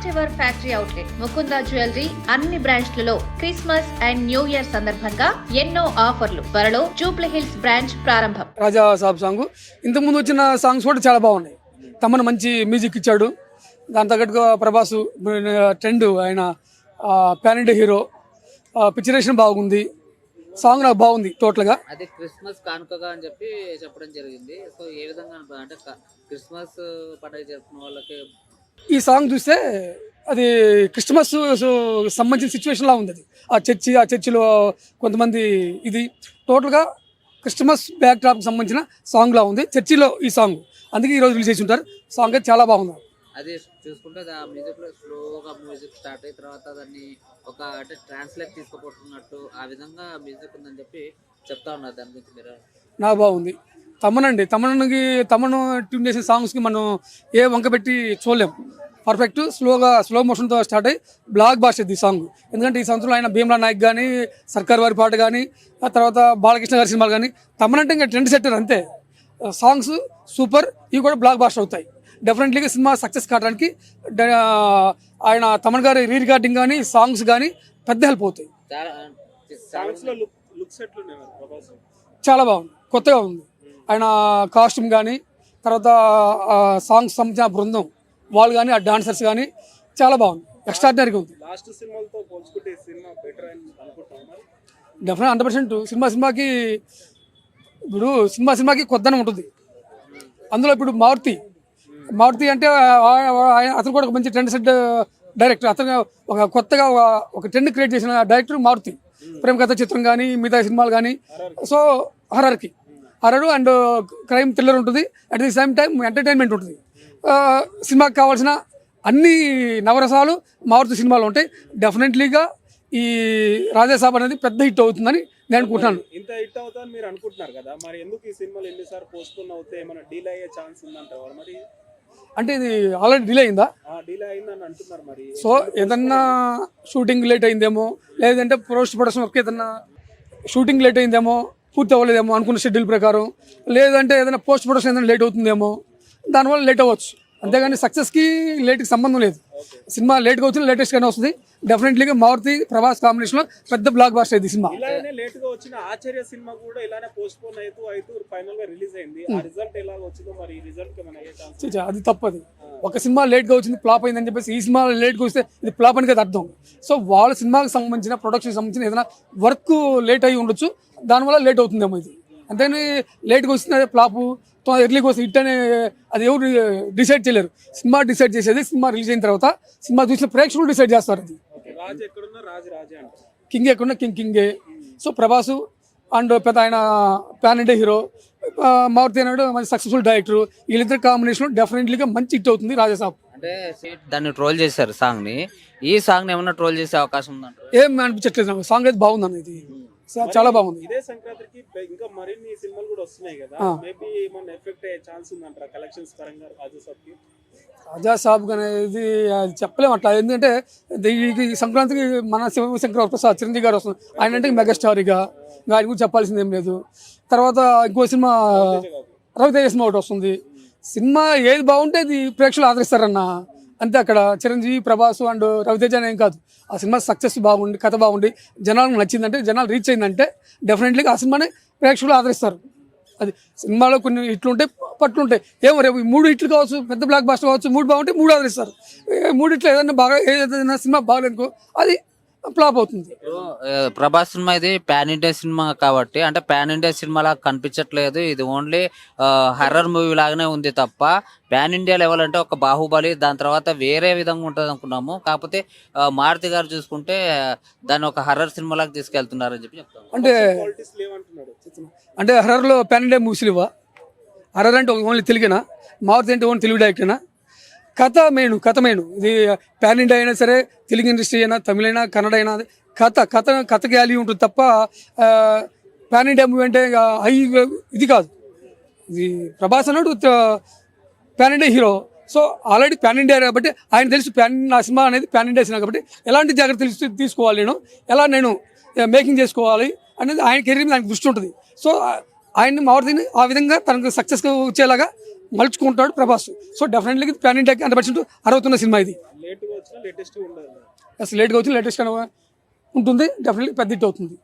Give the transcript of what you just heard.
First ever factory outlet Mukunda jewellery అన్ని బ్రాంచ్లలో Christmas and new year సందర్భంగా ఎన్నో ఆఫర్లు. త్వరలో జూబ్లీ హిల్స్ బ్రాంచ్ ప్రారంభం. రాజా సాబ్ సాంగ్ ఇంతకుముందు వచ్చిన సాంగ్స్ కూడా చాలా బాగున్నాయి. తమను మంచి మ్యూజిక్ ఇచ్చాడు. దాని తగ్గట్టుగా ప్రభాస్ ట్రెండ్, ఆయన పాన్ ఇండియా హీరో, పిక్చరేషన్ బాగుంది. సాంగ్ నాకు బాగుంది టోటల్గా. అది క్రిస్మస్ కానుకగా అని చెప్పి చెప్పడం జరిగింది. సో ఏ విధంగా అంటే క్రిస్మస్ పండుగ జరుపుకున్న వాళ్ళకి ఈ సాంగ్ చూస్తే అది క్రిస్మస్ సంబంధించిన సిచ్యువేషన్లా ఉంది. అది ఆ చర్చిలో కొంతమంది ఇది టోటల్గా క్రిస్మస్ బ్యాక్ డ్రాప్కి సంబంధించిన సాంగ్లా ఉంది చర్చిలో ఈ సాంగ్. అందుకే ఈరోజు రిలీజ్ చేసి ఉంటారు. సాంగ్ అయితే చాలా బాగుంది. అది చూసుకుంటే ఆ మ్యూజిక్లో స్లోగా మ్యూజిక్ స్టార్ట్ అయిన తర్వాత దాన్ని ఒక అంటే ట్రాన్స్లేట్ తీసుకుపోతున్నట్టు ఆ విధంగా మ్యూజిక్ ఉందని చెప్పి చెప్తా ఉన్నారు. దాని గురించి మీరు నాకు బాగుంది. తమను ట్యూన్ చేసిన సాంగ్స్కి మనం ఏ వంక పెట్టి చూడలేం. పర్ఫెక్ట్ స్లో మోషన్తో స్టార్ట్ అయ్యి బ్లాక్ బాస్టర్ ఈ సాంగ్. ఎందుకంటే ఈ సంవత్సరంలో ఆయన భీమ్లా నాయక్ కానీ, సర్కార్ వారి పాట కానీ, ఆ తర్వాత బాలకృష్ణ గారి సినిమాలు కానీ, తమనంటే ఇంకా ట్రెండ్ సెట్టర్ అంతే. సాంగ్స్ సూపర్, ఇవి కూడా బ్లాక్ బాస్టర్ అవుతాయి. డెఫినెట్లీగా సినిమా సక్సెస్ కావడానికి ఆయన తమన్ గారి రీ రికార్డింగ్ కానీ, సాంగ్స్ కానీ పెద్ద హెల్ప్ అవుతాయి. చాలా బాగుంది, కొత్తగా ఉంది. ఆయన కాస్ట్యూమ్ కానీ, తర్వాత సాంగ్స్ సంబంధించిన బృందం వాళ్ళు కానీ, ఆ డాన్సర్స్ కానీ చాలా బాగుంది. ఎక్స్ట్రాడినరీగా ఉంది. డెఫినెట్ 100%. సినిమాకి ఇప్పుడు సినిమాకి కొత్తదనం ఉంటుంది. అందులో ఇప్పుడు మారుతి అంటే అతను కూడా ఒక మంచి ట్రెండ్ సెట్ డైరెక్టర్. అతను ఒక కొత్తగా ఒక ట్రెండ్ క్రియేట్ చేసిన డైరెక్టర్ మారుతి. ప్రేమ కథ చిత్రం కానీ, మిగతా సినిమాలు కానీ. So horror and crime thriller ఉంటుంది. At the same time entertainment ఉంటుంది. సినిమాకి కావాల్సిన అన్ని నవరసాలు మారుతి సినిమాలు ఉంటాయి. డెఫినెట్లీగా ఈ రాజా సాబ్ అనేది పెద్ద హిట్ అవుతుందని నేను అనుకుంటున్నాను. ఇంత హిట్ అవుతుందని మీరు అనుకుంటున్నారు కదా, మరి ఎందుకు ఈ సినిమాలు ఎన్నిసార్లు పోస్ట్పోన్ అవుతే ఏమైనా డీలే అయ్యే ఛాన్స్ ఉందంటారు మరి? అంటే ఇది ఆల్రెడీ డిలే అయిందా? డీలే అయిందని అంటున్నారు. మరి సో ఏదన్నా షూటింగ్ లేట్ అయిందేమో, లేదంటే పోస్ట్ ప్రొడక్షన్ వర్క్ ఏదన్నా షూటింగ్ లేట్ అయిందేమో, పూర్తి అవ్వలేదేమో అనుకున్న షెడ్యూల్ ప్రకారం, లేదంటే ఏదైనా పోస్ట్ ప్రొడక్షన్ ఏదైనా లేట్ అవుతుందేమో, దానివల్ల లేట్ అవ్వచ్చు. అంతేగాని సక్సెస్కి లేట్కి సంబంధం లేదు. సినిమా లేట్గా వచ్చిన లేటెస్ట్గానే వస్తుంది. డెఫినెట్లీగా మారుతి ప్రభాస్ కాంబినేషన్లో పెద్ద బ్లాక్ బాస్టర్ అయింది సినిమా. ఇలానే లేట్గా వచ్చిన ఆచార్య సినిమా కూడా ఇలానే పోస్ట్పోన్ అవుతూ ఫైనల్ గా రిలీజ్ అయింది. ఆ రిజల్ట్ ఎలా వచ్చిందో మరి, ఈ రిజల్ట్ ఏమైనా అయ్యే ఛాన్స్? అది తప్పది. ఒక సినిమా లేట్గా వచ్చింది, ఫ్లాప్ అయిందని చెప్పేసి ఈ సినిమా లేట్గా వస్తే ఇది ఫ్లాప్ అని కదా అర్థం. సో వాళ్ళ సినిమాకి సంబంధించిన ప్రొడక్షన్ సంబంధించిన ఏదైనా వర్క్ లేట్ అయ్యి ఉండొచ్చు, దానివల్ల లేట్ అవుతుందేమో ఇది. అంతేని లేట్గా వస్తుంది అదే ఫ్లాపు, ఎర్లీగా వస్తుంది హిట్ అనే అది ఎవరు డిసైడ్ చేయలేరు. సినిమా డిసైడ్ చేసేది సినిమా రిలీజ్ అయిన తర్వాత సినిమా చూసిన ప్రేక్షకులు డిసైడ్ చేస్తారు. అది కింగ్ ఎక్కడున్నా కింగే. సో ప్రభాసు అండ్ పెద్ద ఆయన పాన్ ఇండియా హీరో, మారుతి అన్నాడు మంచి సక్సెస్ఫుల్ డైరెక్టర్. వీళ్ళిద్దరు కాంబినేషన్ డెఫినెట్లీగా మంచి హిట్ అవుతుంది రాజాసాబ్. అంటే దాన్ని ట్రోల్ చేశారు సాంగ్ ని. ఈ సాంగ్ ని ఏమన్నా ట్రోల్ చేసే అవకాశం ఉందంట? ఏం అనిపించట్లేదు నాకు. సాంగ్ అయితే బాగుంది. ఇది చాలా బాగుంది. ఇదే సంక్రాంతికి ఇంకా మరిన్ని సినిమాలు కూడా వస్తున్నాయి కదా, మేబీ ఏమన్నా ఎఫెక్ట్ అయ్యే ఛాన్స్ ఉందంటారా కలెక్షన్స్ పరంగా రాజాసాబ్కి? రాజాసాబ్ అనేది చెప్పలేము అట్లా. ఎందుకంటే ఈ సంక్రాంతికి మన శివశంకర్ ప్రసాద్ చిరంజీవి గారు వస్తుంది. ఆయన అంటే మెగాస్టార్. ఇక ఆయన గురించి చెప్పాల్సింది ఏం లేదు. తర్వాత ఇంకో సినిమా రవితేజ సినిమా ఒకటి వస్తుంది. సినిమా ఏది బాగుంటే అది ప్రేక్షకులు ఆదరిస్తారన్న అంతే. అక్కడ చిరంజీవి, ప్రభాస్ అండ్ రవితేజ అనేం కాదు. ఆ సినిమా సక్సెస్ బాగుండి, కథ బాగుండి, జనాలకు నచ్చిందంటే, జనాలు రీచ్ అయిందంటే డెఫినెట్లీగా ఆ సినిమాని ప్రేక్షకులు ఆదరిస్తారు. అది సినిమాలో కొన్ని హిట్లుంటాయి, పట్లుంటాయి. ఏమో రేపు 3 హిట్లు కావచ్చు, పెద్ద బ్లాక్ బాస్టర్ కావచ్చు, 3 బాగుంటే 3 ఆదరిస్తారు. 3 హిట్లు ఏదైనా సినిమా బాగలేనుకో అది ఫ్లాప్ అవుతుంది. ప్రభాస్ సినిమా ఇది పాన్ ఇండియా సినిమా కాబట్టి, అంటే పాన్ ఇండియా సినిమా లాగా కనిపించట్లేదు. ఇది ఓన్లీ హర్రర్ మూవీ లాగానే ఉంది తప్ప పాన్ ఇండియా లెవెల్ అంటే ఒక బాహుబలి, దాని తర్వాత వేరే విధంగా ఉంటుంది అనుకున్నాము. కాకపోతే మారుతి గారు చూసుకుంటే దాన్ని ఒక హర్రర్ సినిమా లాగా తీసుకెళ్తున్నారని చెప్పి చెప్తాను. అంటే హర్రర్లో పాన్ ఇండియా మూవీస్ లేవా? హర్రర్ అంటే ఓన్లీ తెలుగునా? మారుతి అంటే ఓన్లీ తెలుగు డైరెక్టర్నా? కథ మెయిన్. ఇది పాన్ ఇండియా అయినా సరే, తెలుగు ఇండస్ట్రీ అయినా, తమిళ అయినా, కన్నడ అయినా, కథకి వాల్యూ ఉంటుంది తప్ప పాన్ ఇండియా మూవీ అంటే హై ఇది కాదు. ఇది ప్రభాస్ అన్నాడు pan India hero. So already pan India కాబట్టి ఆయన తెలుసు నా సినిమా అనేది పాన్ ఇండియా సినిమా కాబట్టి ఎలాంటి జాగ్రత్తలు తీసుకోవాలి, ఎలా నేను మేకింగ్ చేసుకోవాలి అనేది ఆయన కెరీర్ మీద ఆయనకు దృష్టి ఉంటుంది. సో ఆయన్ని మారుతిని ఆ విధంగా తనకు సక్సెస్గా వచ్చేలాగా మలుచుకుంటాడు ప్రభాస్. సో డెఫినెట్లీ ప్యాన్ ఇండియాకి 100% అర్హతున్న సినిమా ఇది. లేట్గా వచ్చినా లేటెస్ట్ ఉండదు. అసలు లేట్గా వచ్చి లేటెస్ట్ ఉంటుంది, డెఫినెట్లీ పెద్ద హిట్ అవుతుంది.